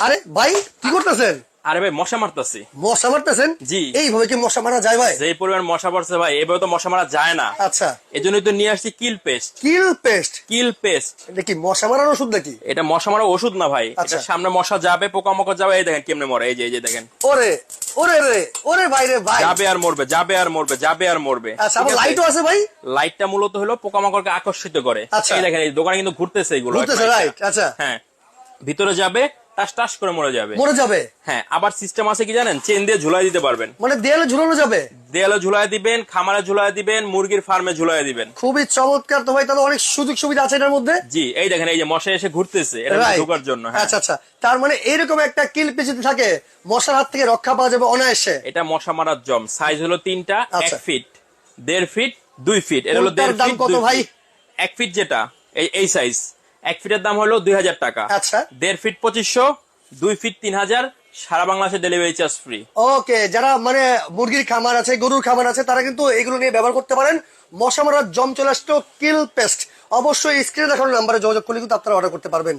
আরে ভাই কি করতেছেন? আরে ভাই মশা মারতাছি। মশা মারতেছেন? জি। এইভাবে কি মশা মারা যায় ভাই? যে পরিমাণ মশা পড়ছে ভাই এভাবে তো মশা মারা যায় না। আচ্ছা, এজন্যই তো নিয়ে আসছি কিল পেস্ট। কিল পেস্ট? কিল পেস্ট এটা কি মশা মারার ওষুধ নাকি? এটা মশা মারা ওষুধ না ভাই, আচ্ছা। এটা সামনে মশা যাবে, পোকামাকড় যাবে, এই দেখেন কেমনে মরে, এই যে দেখেন ওরে ওরে রে ওরে ভাই রে ভাই। যাবে আর মরবে, যাবে আর মরবে, যাবে আর মরবে। আচ্ছা, আবার লাইটও আছে ভাই? লাইটটা মূলত হলো পোকামাকড়কে আকর্ষিত করে। আচ্ছা। এই দেখেন এই দোকানে কিন্তু ঘুরতেছে এগুলো, ঘুরতেছে, রাইট। আচ্ছা, হ্যাঁ ভিতরে যাবে, টাস টাস করে মরে যাবে। মরে যাবে? হ্যাঁ, আবার সিস্টেম আছে কি জানেন, চেন দিয়ে ঝুলাই দিতে পারবেন। মানে দেয়ালে ঝুলানো যাবে? দেয়ালে ঝুলাই দিবেন, খামারে ঝুলাই দিবেন, মুরগির ফার্মে ঝুলাই দিবেন। খুবই চমৎকার তো ভাই, তাহলে অনেক সুযোগ সুবিধা আছে এটার মধ্যে। জি, এই দেখেন এই যে মশা এসে ঘুরতেছে এটা Right. ঢোকার জন্য। হ্যাঁ। আচ্ছা আচ্ছা, তার মানে এইরকম একটা কিল পেজ যদি থাকে মশার হাত থেকে রক্ষা পাওয়া যাবে অনায়াসে। এটা মশা মারার জম, সাইজ হলো 3টা, আচ্ছা। 1 ফিট, 1.5 ফিট, 2 ফিট। এটা হলো কোনটার 1.5 দাম ফিট, কত 2 ভাই? ফিট। 1 ফিট যেটা এই সাইজ, 1 ফিটের দাম হলো 2000 টাকা। আচ্ছা। 1.5 ফিট 2500, 2 ফিট 3000, সারা বাংলাদেশে ডেলিভারি চার্জ ফ্রি। ওকে, যারা মানে মুরগির খামার আছে, গরুর খামার আছে, তারা কিন্তু এগুলো নিয়ে ব্যবহার করতে পারেন। মশা মারার জম চলে আসতো কিল পেস্ট। অবশ্যই স্ক্রিনে দেখানো নাম্বারে যোগাযোগ করলে কিন্তু আপনারা অর্ডার করতে পারবেন।